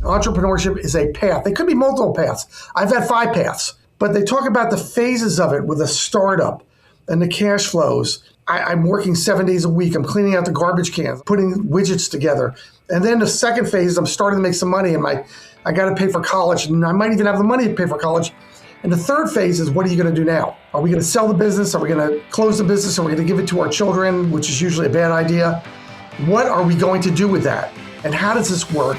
entrepreneurship is a path. They could be multiple paths. I've had 5 paths, but they talk about the phases of it with a startup and the cash flows. I'm working 7 days a week. I'm cleaning out the garbage cans, putting widgets together. And then the second phase, I'm starting to make some money, and I got to pay for college, and I might even have the money to pay for college. And the third phase is, what are you going to do now? Are we going to sell the business? Are we going to close the business? Are we going to give it to our children, which is usually a bad idea? What are we going to do with that? And how does this work?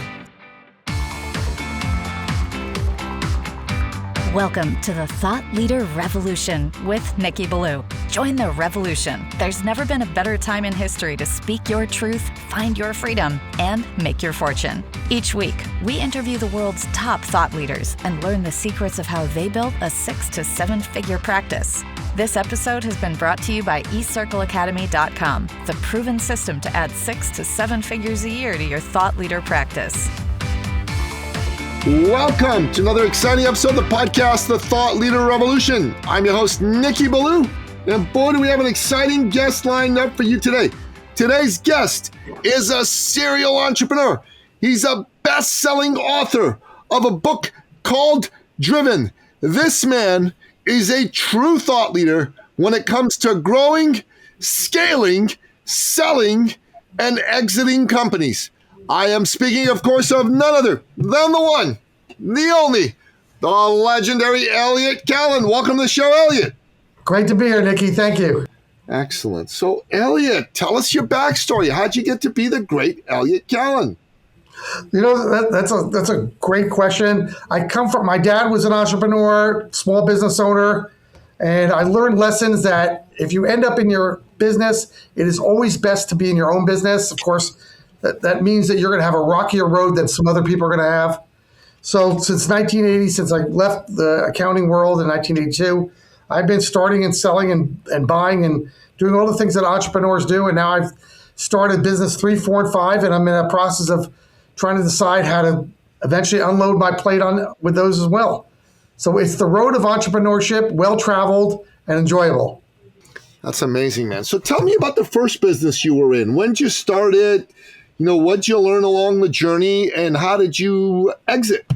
Welcome to the Thought Leader Revolution with Nikki Ballou. Join the revolution. There's never been a better time in history to speak your truth, find your freedom, and make your fortune. Each week, we interview the world's top thought leaders and learn the secrets of how they built a 6 to 7 figure practice. This episode has been brought to you by eCircleacademy.com, the proven system to add 6 to 7 figures a year to your thought leader practice. Welcome to another exciting episode of the podcast, The Thought Leader Revolution. I'm your host, Nikki Ballou, and boy, do we have an exciting guest lined up for you today. Today's guest is a serial entrepreneur. He's a best-selling author of a book called Driven. This man is a true thought leader when it comes to growing, scaling, selling, and exiting companies. I am speaking, of course, of none other than the one, the only, the legendary Elliot Kallen. Welcome to the show, Elliot. Great to be here, Nikki. Thank you. Excellent. So, Elliot, tell us your backstory. How'd you get to be the great Elliot Kallen? You know, that's a great question. My dad was an entrepreneur, small business owner, and I learned lessons that if you end up in your business, it is always best to be in your own business. Of course, that means that you're going to have a rockier road than some other people are going to have. So since 1980, since I left the accounting world in 1982, I've been starting and selling and buying and doing all the things that entrepreneurs do. And now I've started business 3, 4, and 5, and I'm in a process of trying to decide how to eventually unload my plate with those as well. So it's the road of entrepreneurship, well-traveled and enjoyable. That's amazing, man. So tell me about the first business you were in. When did you start it? You know, what did you learn along the journey, and how did you exit?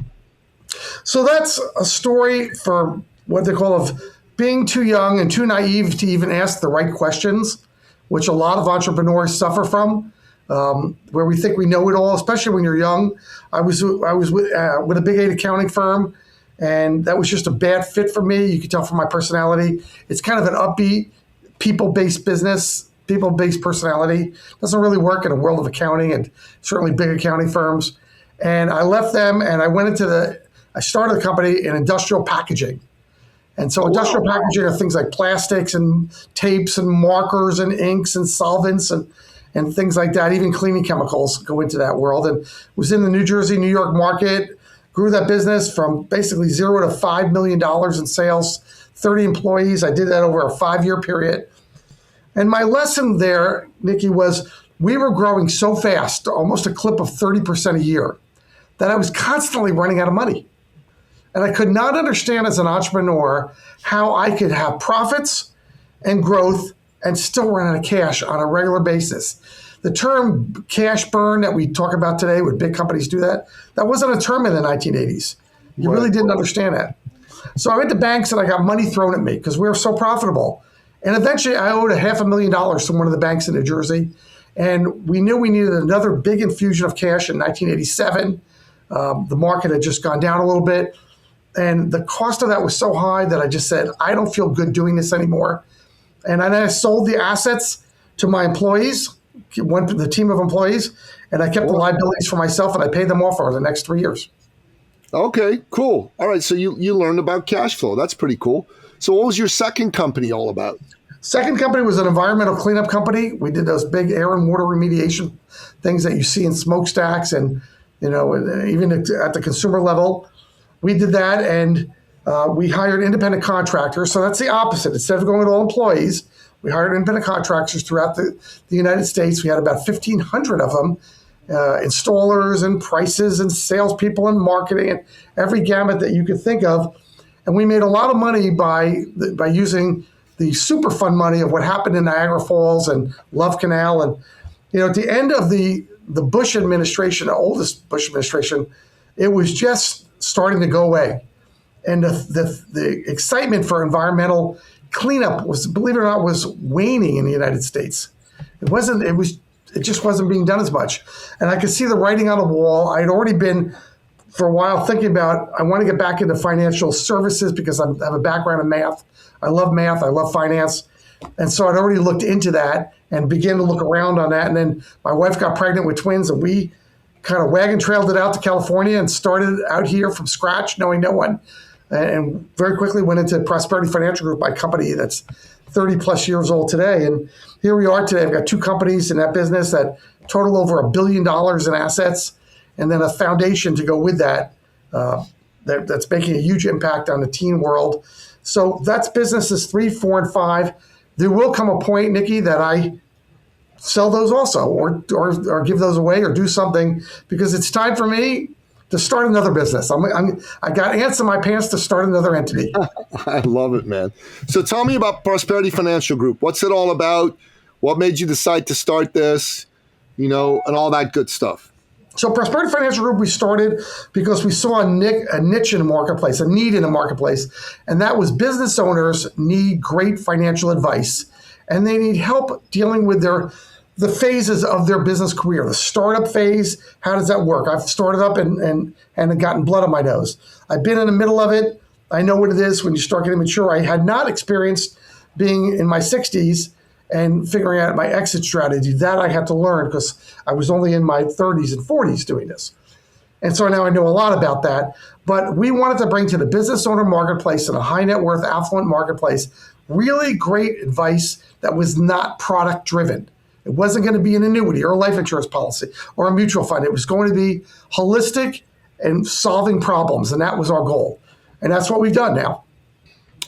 So that's a story for what they call of being too young and too naive to even ask the right questions, which a lot of entrepreneurs suffer from, where we think we know it all, especially when you're young. I was with a big 8 accounting firm, and that was just a bad fit for me. You can tell from my personality. It's kind of an upbeat, people-based business. People-based personality doesn't really work in a world of accounting and certainly big accounting firms. And I left them and I started a company in industrial packaging. And so industrial packaging are things like plastics and tapes and markers and inks and solvents and things like that. Even cleaning chemicals go into that world. And was in the New Jersey, New York market, grew that business from basically $0 to $5 million in sales, 30 employees. I did that over a 5-year period. And my lesson there, Nikki, was we were growing so fast, almost a clip of 30% a year, that I was constantly running out of money. And I could not understand as an entrepreneur how I could have profits and growth and still run out of cash on a regular basis. The term cash burn that we talk about today, when big companies do that wasn't a term in the 1980s. You really didn't understand that. So I went to banks and I got money thrown at me because we were so profitable. And eventually I owed $500,000 to one of the banks in New Jersey. And we knew we needed another big infusion of cash in 1987. The market had just gone down a little bit. And the cost of that was so high that I just said, I don't feel good doing this anymore. And then I sold the assets to my employees, the team of employees, and I kept the liabilities for myself, and I paid them off over the next 3 years. Okay, cool. All right, so you learned about cash flow. That's pretty cool. So what was your second company all about? Second company was an environmental cleanup company. We did those big air and water remediation things that you see in smokestacks and, even at the consumer level. We did that, and we hired independent contractors. So that's the opposite. Instead of going with all employees, we hired independent contractors throughout the United States. We had about 1,500 of them, installers and prices and salespeople and marketing and every gamut that you could think of. And we made a lot of money by using the Superfund money of what happened in Niagara Falls and Love Canal. And, at the end of the Bush administration, the oldest Bush administration, it was just starting to go away. And the excitement for environmental cleanup was, believe it or not, was waning in the United States. It just wasn't being done as much. And I could see the writing on the wall. I had already been for a while thinking about, I want to get back into financial services because I have a background in math. I love math. I love finance. And so I'd already looked into that and began to look around on that. And then my wife got pregnant with twins, and we kind of wagon trailed it out to California and started out here from scratch, knowing no one. And very quickly went into Prosperity Financial Group, my company that's 30 plus years old today. And here we are today. I've got two companies in that business that total over $1 billion in assets, and then a foundation to go with that, that's making a huge impact on the teen world. So that's businesses 3, 4, and 5. There will come a point, Nikki, that I sell those also, or give those away, or do something, because it's time for me to start another business. I got ants in my pants to start another entity. I love it, man. So tell me about Prosperity Financial Group. What's it all about? What made you decide to start this, and all that good stuff? So Prosperity Financial Group, we started because we saw a niche in the marketplace, a need in the marketplace, and that was business owners need great financial advice, and they need help dealing with the phases of their business career. The startup phase, how does that work? I've started up and gotten blood on my nose. I've been in the middle of it. I know what it is when you start getting mature. I had not experienced being in my 60s and figuring out my exit strategy. That I had to learn because I was only in my 30s and 40s doing this. And so now I know a lot about that. But we wanted to bring to the business owner marketplace and a high net worth affluent marketplace really great advice that was not product driven. It wasn't going to be an annuity or a life insurance policy or a mutual fund. It was going to be holistic and solving problems. And that was our goal. And that's what we've done now.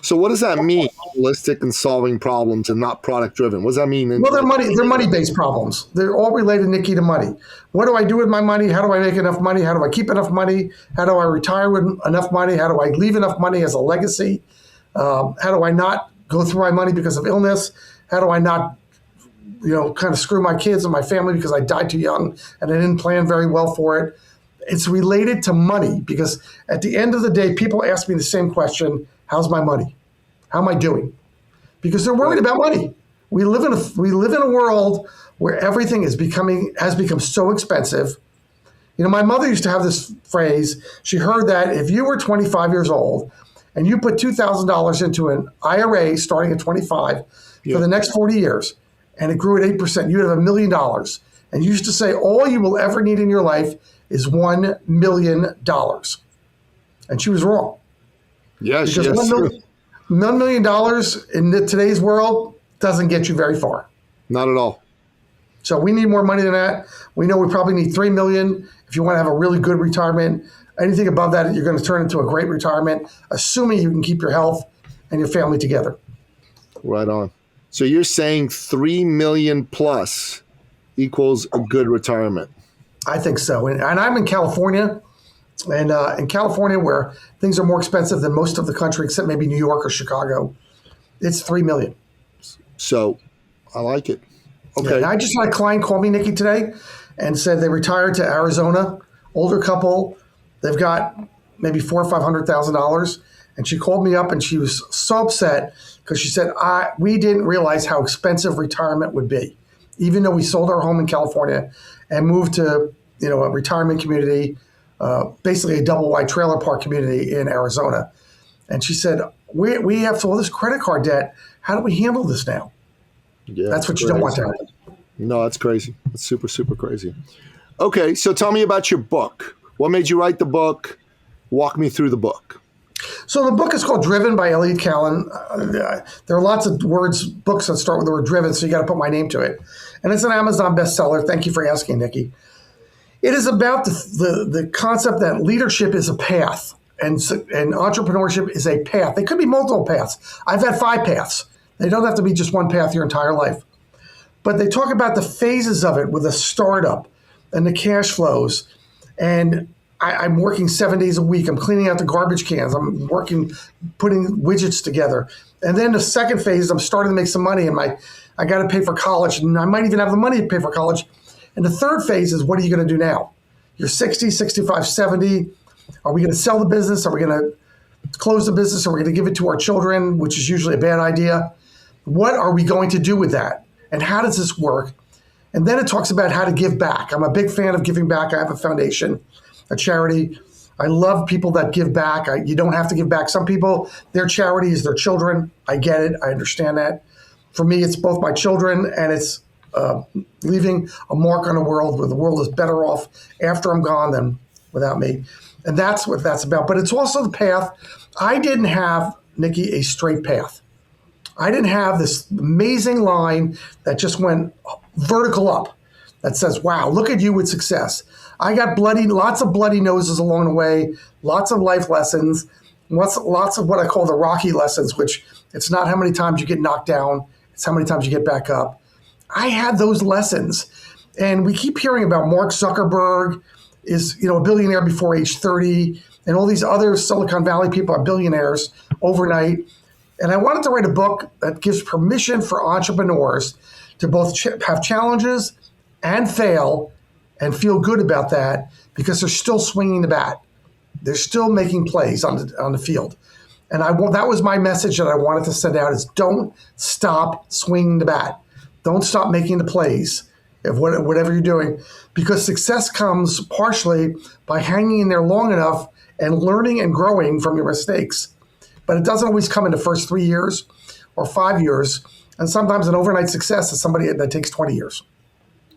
So what does that mean, holistic and solving problems and not product driven? What does that mean? Well, they're money-based problems. They're all related, Nikki, to money. What do I do with my money? How do I make enough money? How do I keep enough money? How do I retire with enough money? How do I leave enough money as a legacy? How do I not go through my money because of illness? How do I not kind of screw my kids and my family because I died too young and I didn't plan very well for it? It's related to money because at the end of the day, people ask me the same question: how's my money? How am I doing? Because they're worried about money. We live in a world where everything has become so expensive. My mother used to have this phrase. She heard that if you were 25 years old and you put $2,000 into an IRA starting at 25 for the next 40 years, and it grew at 8%, you'd have $1 million. And you used to say all you will ever need in your life is $1 million. And she was wrong. Yes, because $1 million in today's world doesn't get you very far. Not at all. So we need more money than that. We know we probably need $3 million if you want to have a really good retirement. Anything above that, you're going to turn into a great retirement, assuming you can keep your health and your family together. Right on. So you're saying 3 million plus equals a good retirement? I think so. And I'm in California. And in California, where things are more expensive than most of the country, except maybe New York or Chicago, it's 3 million. So I like it. Okay. Yeah, I just had a client call me, Nikki, today and said they retired to Arizona, older couple. They've got maybe $400,000 or $500,000. And she called me up and she was so upset because she said, we didn't realize how expensive retirement would be, even though we sold our home in California and moved to a retirement community, basically a double wide trailer park community in Arizona. And she said, we have all this credit card debt. How do we handle this now? Yeah, that's what you don't want to happen. No, that's crazy. That's super, super crazy. Okay, so tell me about your book. What made you write the book? Walk me through the book. So the book is called Driven by Elliot Kallen. There are lots of books that start with the word driven, so you got to put my name to it. And it's an Amazon bestseller. Thank you for asking, Nikki. It is about the concept that leadership is a path and entrepreneurship is a path. They could be multiple paths. I've had 5 paths. They don't have to be just one path your entire life. But they talk about the phases of it with a startup and the cash flows. And I'm working 7 days a week. I'm cleaning out the garbage cans. I'm working, putting widgets together. And then the second phase, I'm starting to make some money and I got to pay for college. And I might even have the money to pay for college. And the third phase is, what are you going to do now? you're 60, 65, 70. Are we going to sell the business? Are we going to close the business? Are we going to give it to our children, which is usually a bad idea? What are we going to do with that? And how does this work? And then it talks about how to give back. I'm a big fan of giving back. I have a foundation, a charity. I love people that give back. You don't have to give back. Some people, their charity is their children. I get it. I understand that. For me, it's both my children and it's leaving a mark on the world where the world is better off after I'm gone than without me. And that's what that's about. But it's also the path. I didn't have, Nikki, a straight path. I didn't have this amazing line that just went vertical up that says, wow, look at you with success. I got lots of bloody noses along the way, lots of life lessons, lots of what I call the Rocky lessons, which it's not how many times you get knocked down, it's how many times you get back up. I had those lessons. And we keep hearing about Mark Zuckerberg is, a billionaire before age 30, and all these other Silicon Valley people are billionaires overnight. And I wanted to write a book that gives permission for entrepreneurs to both have challenges and fail and feel good about that because they're still swinging the bat. They're still making plays on the field. And that was my message that I wanted to send out is don't stop swinging the bat. Don't stop making the plays of whatever you're doing, because success comes partially by hanging in there long enough and learning and growing from your mistakes. But it doesn't always come in the first 3 years or 5 years. And sometimes an overnight success is somebody that takes 20 years.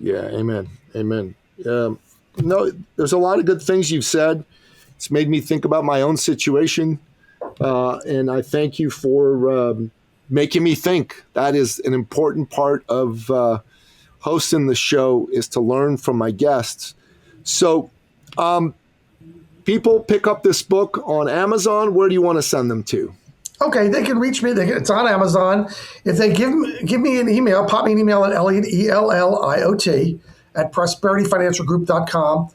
Yeah, amen. Amen. There's a lot of good things you've said. It's made me think about my own situation. And I thank you for making me think. That is an important part of hosting the show, is to learn from my guests. So people pick up this book on Amazon. Where do you want to send them to? Okay, they can reach me. It's on Amazon. If they give me an email, pop me an email at Elliot, ELLIOT, at prosperityfinancialgroup.com.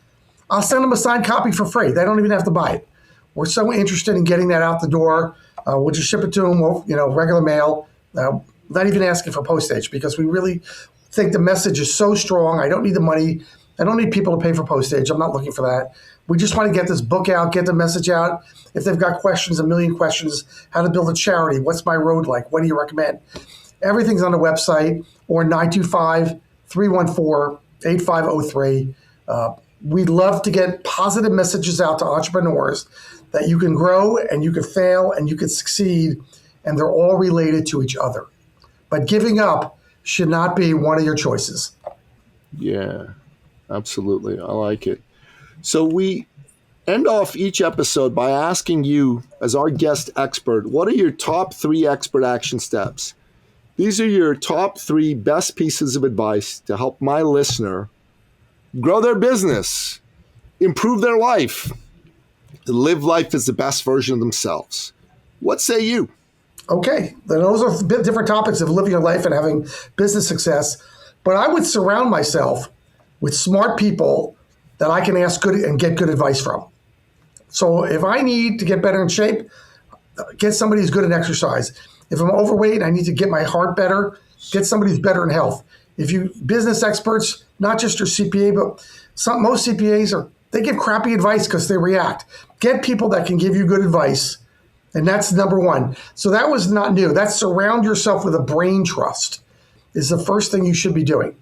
I'll send them a signed copy for free. They don't even have to buy it. We're so interested in getting that out the door. We'll just ship it to them, regular mail, not even asking for postage, because we really think the message is so strong. I don't need the money. I don't need people to pay for postage. I'm not looking for that. We just want to get this book out, get the message out. If they've got questions, a million questions, how to build a charity, what's my road like, what do you recommend? Everything's on the website, or 925-314-8503. We'd love to get positive messages out to entrepreneurs that you can grow and you can fail and you can succeed, and they're all related to each other. But giving up should not be one of your choices. Yeah, absolutely. I like it. So we end off each episode by asking you, as our guest expert, what are your top 3 expert action steps? These are your top 3 best pieces of advice to help my listener grow their business, improve their life, and live life as the best version of themselves. What say you? Okay, those are a bit different topics of living your life and having business success. But I would surround myself with smart people that I can ask good and get good advice from. So if I need to get better in shape, get somebody who's good in exercise. If I'm overweight and I need to get my heart better, get somebody who's better in health. If you business experts, not just your CPA, but most CPAs they give crappy advice because they react. Get people that can give you good advice. And that's number one. So that was not new. That's surround yourself with a brain trust is the first thing you should be doing.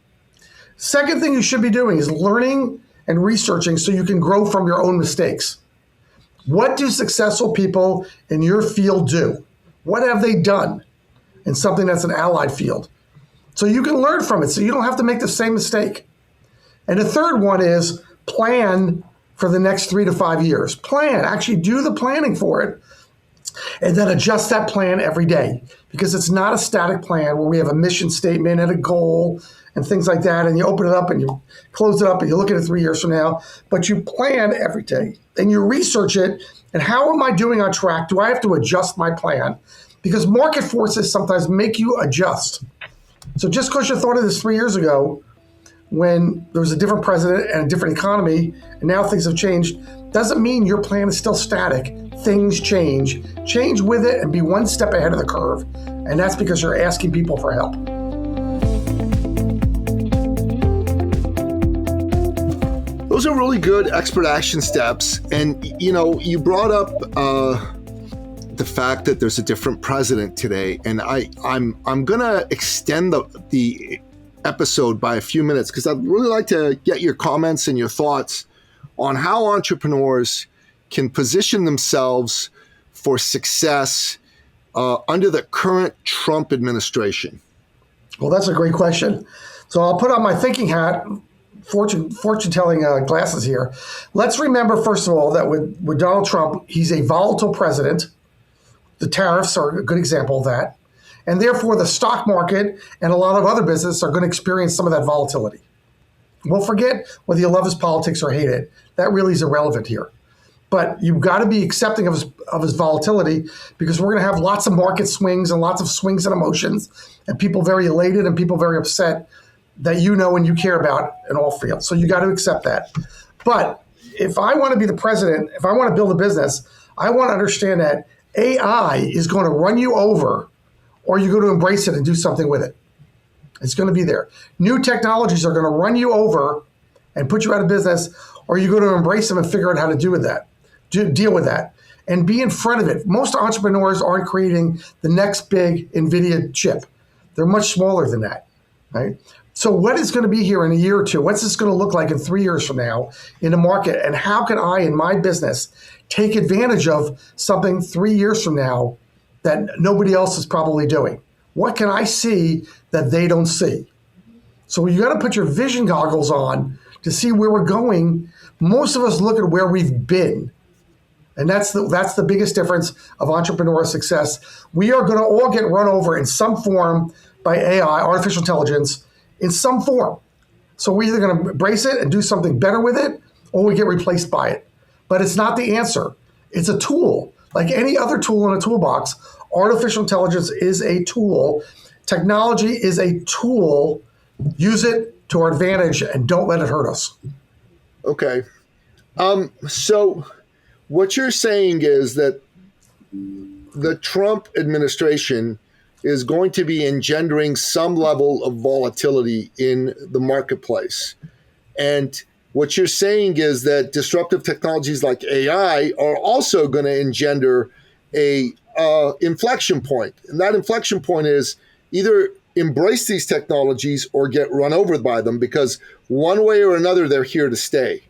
Second thing you should be doing is learning and researching so you can grow from your own mistakes. What do successful people in your field do? What have they done in something that's an allied field? So you can learn from it so you don't have to make the same mistake. And the third one is plan for the next 3 to 5 years. Actually do the planning for it, and then adjust that plan every day, because it's not a static plan where we have a mission statement and a goal and things like that, and you open it up and you close it up and you look at it 3 years from now, but you plan every day and you research it. And how am I doing on track? Do I have to adjust my plan? Because market forces sometimes make you adjust. So just because you thought of this 3 years ago, when there was a different president and a different economy, and now things have changed, doesn't mean your plan is still static. Things change. Change with it and be one step ahead of the curve. And that's because you're asking people for help. Those those are really good expert action steps. And, you brought up the fact that there's a different president today. And I'm going to extend the episode by a few minutes because I'd really like to get your comments and your thoughts on how entrepreneurs can position themselves for success under the current Trump administration. Well, that's a great question. So I'll put on my thinking hat, fortune-telling glasses here. Let's remember, first of all, that with Donald Trump, he's a volatile president. The tariffs are a good example of that. And therefore, the stock market and a lot of other businesses are going to experience some of that volatility. We'll forget whether you love his politics or hate it. That really is irrelevant here. But you've got to be accepting of his volatility because we're going to have lots of market swings and lots of swings and emotions and people very elated and people very upset that you know and you care about in all fields. So you got to accept that. But if I want to be the president, if I want to build a business, I want to understand that AI is going to run you over or you're going to embrace it and do something with it. It's going to be there. New technologies are going to run you over and put you out of business, or you're going to embrace them and figure out how to deal with that, and be in front of it. Most entrepreneurs aren't creating the next big NVIDIA chip. They're much smaller than that, right? So what is going to be here in a year or two? What's this going to look like in 3 years from now in the market? And how can I, in my business, take advantage of something 3 years from now that nobody else is probably doing? What can I see that they don't see? So you got to put your vision goggles on to see where we're going. Most of us look at where we've been. And that's the biggest difference of entrepreneurial success. We are going to all get run over in some form by AI, artificial intelligence, in some form. So we're either going to embrace it and do something better with it, or we get replaced by it. But it's not the answer. It's a tool. Like any other tool in a toolbox, artificial intelligence is a tool. Technology is a tool. Use it to our advantage and don't let it hurt us. Okay. So what you're saying is that the Trump administration is going to be engendering some level of volatility in the marketplace. And what you're saying is that disruptive technologies like AI are also going to engender a inflection point. And that inflection point is either embrace these technologies or get run over by them, because one way or another, they're here to stay.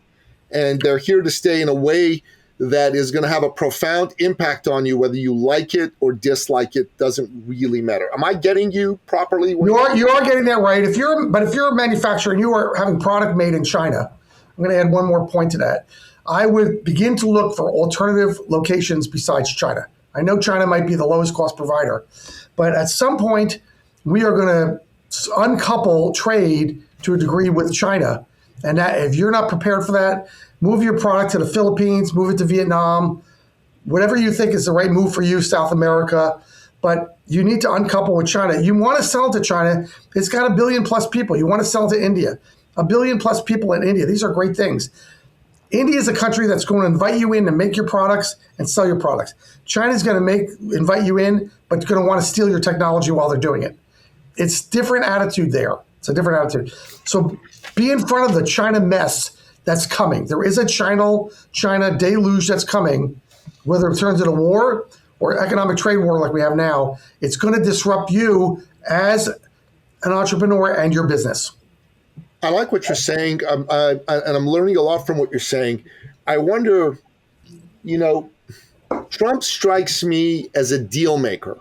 And they're here to stay in a way that is going to have a profound impact on you, whether you like it or dislike it, doesn't really matter. Am I getting you properly? You are getting that right. But if you're a manufacturer and you are having product made in China, I'm going to add one more point to that. I would begin to look for alternative locations besides China. I know China might be the lowest cost provider, but at some point we are going to uncouple trade to a degree with China. And that, if you're not prepared for that, move your product to the Philippines, move it to Vietnam, whatever you think is the right move for you, South America. But you need to uncouple with China. You want to sell to China. It's got 1 billion plus people. You want to sell to India. 1 billion plus people in India. These are great things. India is a country that's going to invite you in to make your products and sell your products. China's going to invite you in, but going to want to steal your technology while they're doing it. It's different attitude there. It's a different attitude. So be in front of the China mess that's coming. There is a China deluge that's coming, whether it turns into war or economic trade war like we have now. It's going to disrupt you as an entrepreneur and your business. I like what you're saying, and I'm learning a lot from what you're saying. I wonder, Trump strikes me as a deal maker.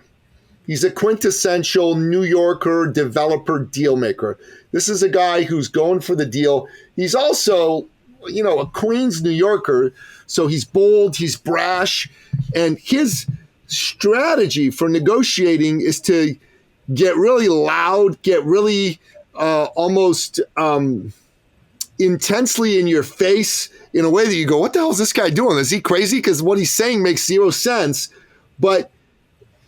He's a quintessential New Yorker developer deal maker. This is a guy who's going for the deal. He's also, a Queens New Yorker, so he's bold, he's brash, and his strategy for negotiating is to get really loud, get really almost intensely in your face in a way that you go, what the hell is this guy doing? Is he crazy? Because what he's saying makes zero sense. But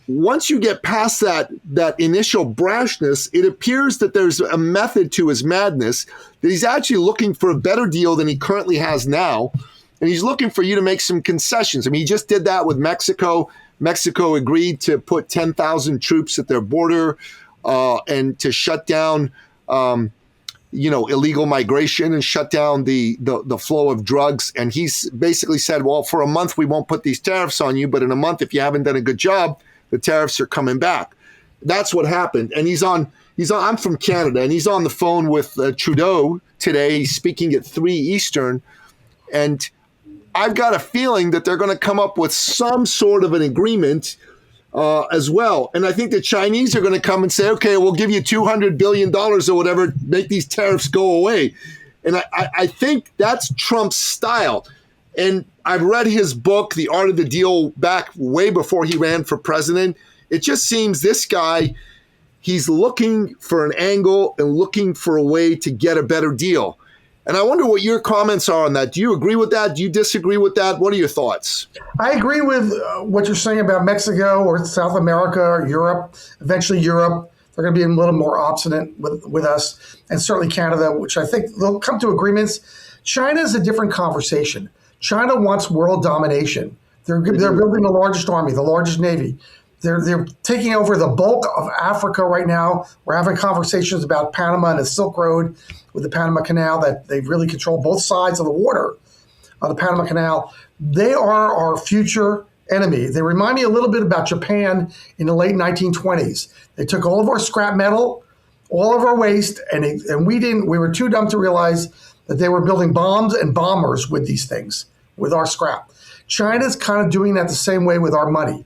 once you get past that initial brashness, it appears that there's a method to his madness, that he's actually looking for a better deal than he currently has now. And he's looking for you to make some concessions. I mean, he just did that with Mexico. Mexico agreed to put 10,000 troops at their border and to shut down illegal migration and shut down the flow of drugs. And he's basically said, well, for a month, we won't put these tariffs on you. But in a month, if you haven't done a good job, the tariffs are coming back. That's what happened. And I'm from Canada, and he's on the phone with Trudeau today. He's speaking at 3 Eastern. And I've got a feeling that they're going to come up with some sort of an agreement as well. And I think the Chinese are going to come and say, okay, we'll give you $200 billion or whatever, make these tariffs go away. And I think that's Trump's style. And I've read his book, The Art of the Deal, back way before he ran for president. It just seems this guy, he's looking for an angle and looking for a way to get a better deal. And I wonder what your comments are on that. Do you agree with that? Do you disagree with that? What are your thoughts? I agree with what you're saying about Mexico or South America or Europe. Eventually Europe, they're going to be a little more obstinate with us, and certainly Canada, which I think they'll come to agreements. China is a different conversation. China wants world domination. They're building the largest army, the largest navy. They're taking over the bulk of Africa right now. We're having conversations about Panama and the Silk Road with the Panama Canal, that they really control both sides of the water of the Panama Canal. They are our future enemy. They remind me a little bit about Japan in the late 1920s. They took all of our scrap metal, all of our waste, and we were too dumb to realize that they were building bombs and bombers with these things, with our scrap. China's kind of doing that the same way with our money.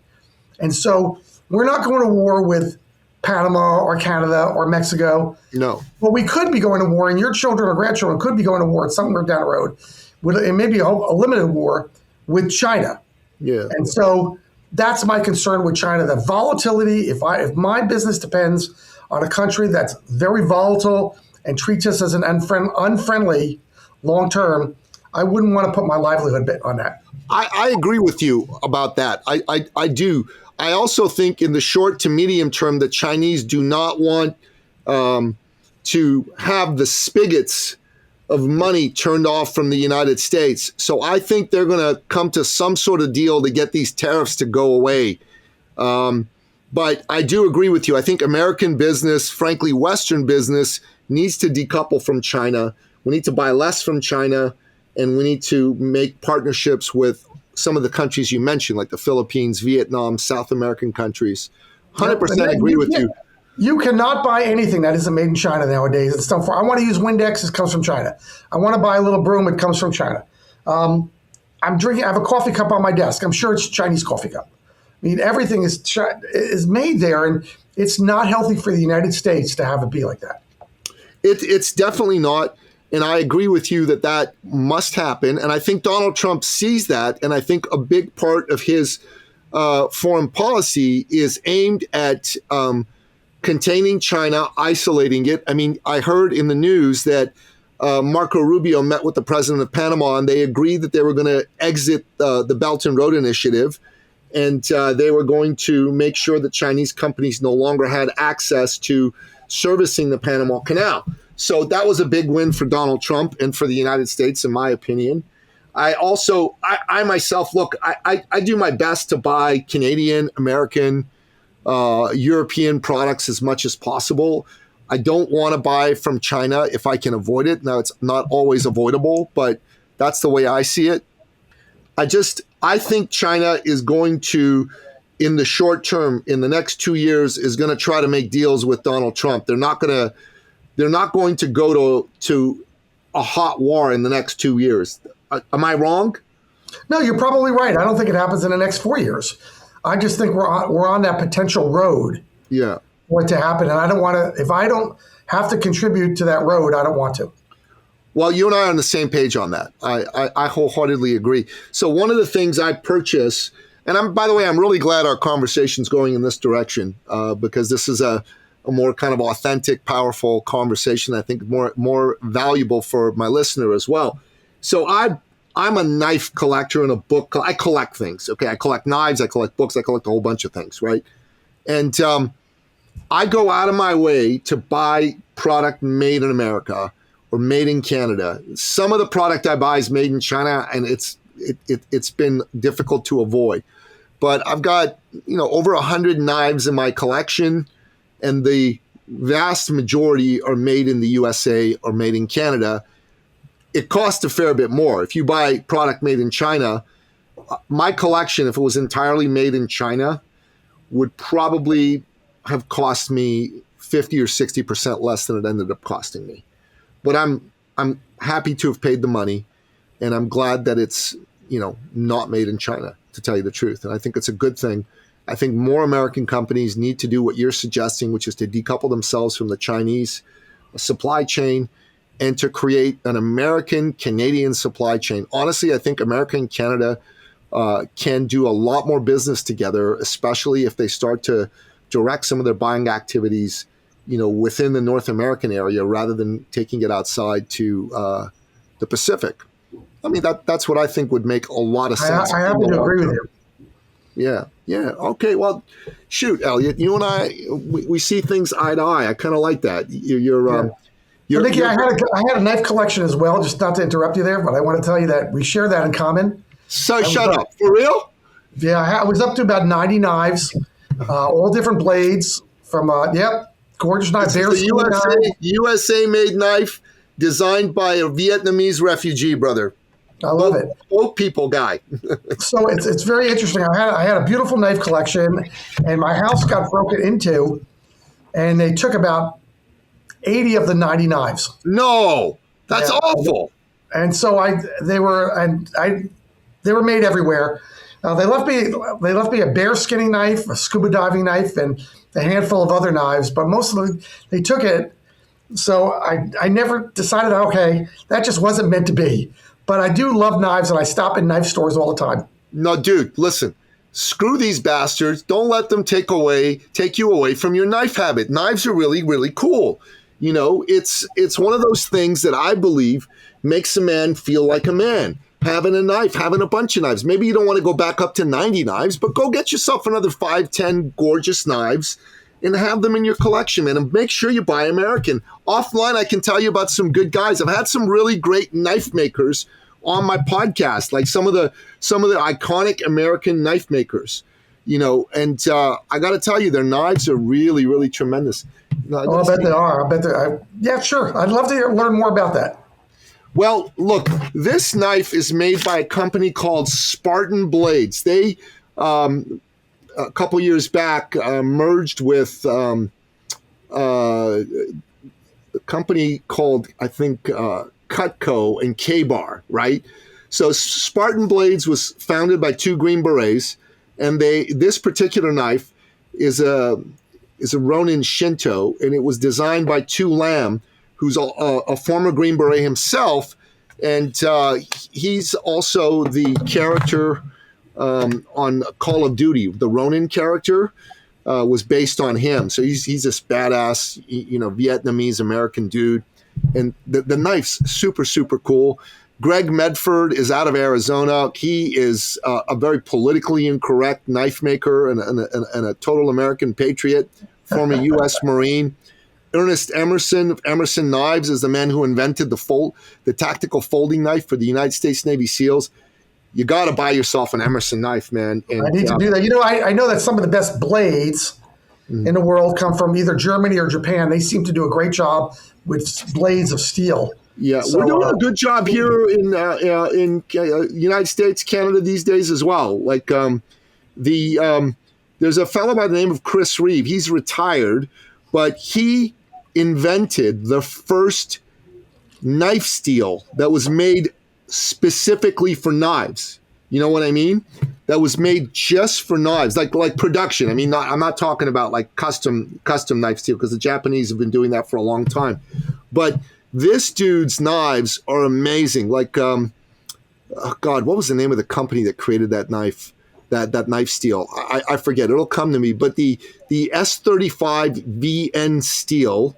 And so we're not going to war with Panama or Canada or Mexico. No. But we could be going to war, and your children or grandchildren could be going to war somewhere down the road, and maybe a limited war with China. Yeah. And so that's my concern with China, the volatility. If my business depends on a country that's very volatile and treats us as an unfriendly long term, I wouldn't want to put my livelihood on that. I agree with you about that. I do. I also think in the short to medium term, the Chinese do not want to have the spigots of money turned off from the United States. So I think they're going to come to some sort of deal to get these tariffs to go away. But I do agree with you. I think American business, frankly, Western business, needs to decouple from China. We need to buy less from China, and we need to make partnerships with some of the countries you mentioned, like the Philippines, Vietnam, South American countries. 100% agree with you. You cannot buy anything that isn't made in China nowadays. It's done for. I want to use Windex. It comes from China. I want to buy a little broom. It comes from China. I'm drinking. I have a coffee cup on my desk. I'm sure it's a Chinese coffee cup. I mean, everything is made there, and it's not healthy for the United States to have it be like that. It's definitely not. And I agree with you that must happen. And I think Donald Trump sees that. And I think a big part of his foreign policy is aimed at containing China, isolating it. I mean, I heard in the news that Marco Rubio met with the president of Panama, and they agreed that they were going to exit the Belt and Road Initiative. And they were going to make sure that Chinese companies no longer had access to servicing the Panama Canal. So that was a big win for Donald Trump and for the United States, in my opinion. I myself, look, I do my best to buy Canadian, American, European products as much as possible. I don't want to buy from China if I can avoid it. Now, it's not always avoidable, but that's the way I see it. I think China is going to, in the short term, in the next 2 years, is going to try to make deals with Donald Trump. They're not going to go to a hot war in the next 2 years. Am I wrong? No, you're probably right. I don't think it happens in the next 4 years. I just think we're on that potential road. Yeah. For it to happen, and I don't want to. If I don't have to contribute to that road, I don't want to. Well, you and I are on the same page on that. I wholeheartedly agree. So one of the things I purchase, and by the way, I'm really glad our conversation's going in this direction because this is a more kind of authentic, powerful conversation. I think more valuable for my listener as well. So I'm a knife collector and a book. I collect things. Okay, I collect knives. I collect books. I collect a whole bunch of things. Right, and I go out of my way to buy product made in America or made in Canada. Some of the product I buy is made in China, and it's been difficult to avoid. But I've got over 100 knives in my collection. And the vast majority are made in the USA or made in Canada, it costs a fair bit more. If you buy product made in China, my collection, if it was entirely made in China, would probably have cost me 50 or 60% less than it ended up costing me. But I'm happy to have paid the money, and I'm glad that it's, not made in China, to tell you the truth. And I think it's a good thing. I think more American companies need to do what you're suggesting, which is to decouple themselves from the Chinese supply chain and to create an American-Canadian supply chain. Honestly, I think America and Canada can do a lot more business together, especially if they start to direct some of their buying activities, within the North American area rather than taking it outside to the Pacific. I mean, that's what I think would make a lot of sense. I happen to agree with you. Yeah. Okay. Well, shoot, Elliot, you and I, we see things eye to eye. I kind of like that. Nikki, I had a knife collection as well, just not to interrupt you there, but I want to tell you that we share that in common. So shut up. For real? Yeah, I was up to about 90 knives, all different blades from, gorgeous knife. It's a USA-made knife designed by a Vietnamese refugee, brother. I love it. Old people guy. So it's very interesting. I had a beautiful knife collection, and my house got broken into, and they took about 80 of the 90 knives. No, that's awful. And so they were made everywhere. They left me a bear skinning knife, a scuba diving knife, and a handful of other knives. But most of them, they took it. So I never decided, okay, that just wasn't meant to be. But I do love knives, and I stop in knife stores all the time. No, dude, listen. Screw these bastards. Don't let them take you away from your knife habit. Knives are really, really cool. It's one of those things that I believe makes a man feel like a man. Having a knife, having a bunch of knives. Maybe you don't want to go back up to 90 knives, but go get yourself another 5, 10 gorgeous knives and have them in your collection, man. And make sure you buy American. Offline, I can tell you about some good guys. I've had some really great knife makers on my podcast, like some of the iconic American knife makers, and I got to tell you, their knives are really, really tremendous. I bet they are. Yeah, sure. I'd love to learn more about that. Well, look, this knife is made by a company called Spartan Blades. They, a couple years back, merged with a company called, I think, Cutco and K-Bar, right? So Spartan Blades was founded by 2 Green Berets, and this particular knife is a Ronin Shinto, and it was designed by Tu Lam, who's a former Green Beret himself, and he's also the character on Call of Duty. The Ronin character was based on him, so he's this badass, Vietnamese American dude, and the knife's super, super cool. Greg Medford is out of Arizona. He is a very politically incorrect knife maker and a total American patriot, former U.S. Marine. Ernest Emerson of Emerson Knives is the man who invented the tactical folding knife for the United States Navy SEALs. You got to buy yourself an Emerson knife, man. And, I need to do that. I know that some of the best blades in the world come from either Germany or Japan. They seem to do a great job with blades of steel. Yeah, so, we're doing a good job here in United States, Canada these days as well. Like there's a fellow by the name of Chris Reeve. He's retired, but he invented the first knife steel that was made specifically for knives. You know what I mean? That was made just for knives, like production. I mean, I'm not talking about like custom knife steel, because the Japanese have been doing that for a long time. But this dude's knives are amazing. Like, oh God, what was the name of the company that created that knife? That knife steel. I forget. It'll come to me. But the S35 VN steel,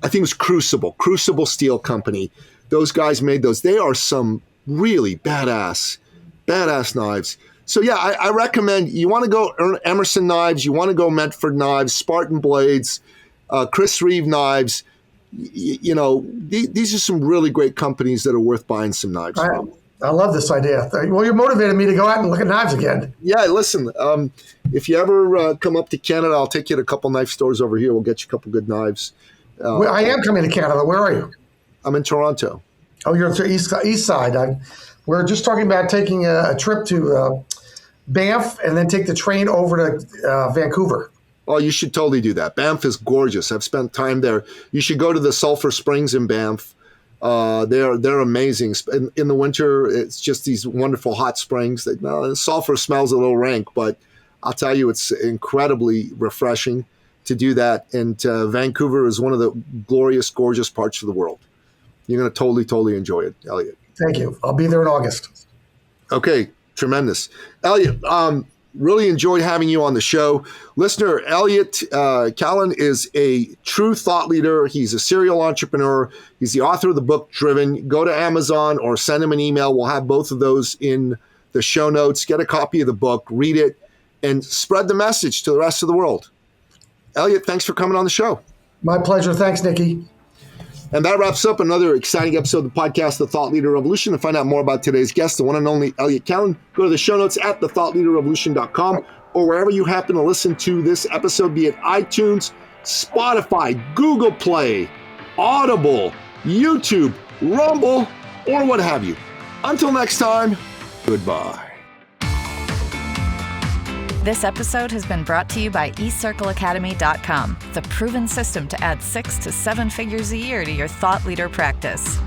I think it was Crucible Steel Company. Those guys made those. They are some really badass knives. So yeah, I recommend, you want to go Emerson Knives, you want to go Medford Knives, Spartan Blades, Chris Reeve Knives. These are some really great companies that are worth buying some knives from. I love this idea. Well, you're motivated me to go out and look at knives again. Yeah, listen, if you ever come up to Canada, I'll take you to a couple knife stores over here. We'll get you a couple good knives. I am coming to Canada. Where are you? I'm in Toronto. Oh, you're to east side. We're just talking about taking a trip to Banff and then take the train over to Vancouver. Oh, you should totally do that. Banff is gorgeous. I've spent time there. You should go to the Sulphur Springs in Banff. They're amazing. In the winter, it's just these wonderful hot springs. Sulphur smells a little rank, but I'll tell you, it's incredibly refreshing to do that. And Vancouver is one of the glorious, gorgeous parts of the world. You're going to totally, totally enjoy it, Elliot. Thank you. I'll be there in August. Okay, tremendous. Elliot, really enjoyed having you on the show. Listener, Elliot Kallen is a true thought leader. He's a serial entrepreneur. He's the author of the book, Driven. Go to Amazon or send him an email. We'll have both of those in the show notes. Get a copy of the book, read it, and spread the message to the rest of the world. Elliot, thanks for coming on the show. My pleasure. Thanks, Nikki. And that wraps up another exciting episode of the podcast, The Thought Leader Revolution. To find out more about today's guest, the one and only Elliot Kallen, go to the show notes at thethoughtleaderrevolution.com or wherever you happen to listen to this episode, be it iTunes, Spotify, Google Play, Audible, YouTube, Rumble, or what have you. Until next time, goodbye. This episode has been brought to you by eCircleAcademy.com, the proven system to add 6 to 7 figures a year to your thought leader practice.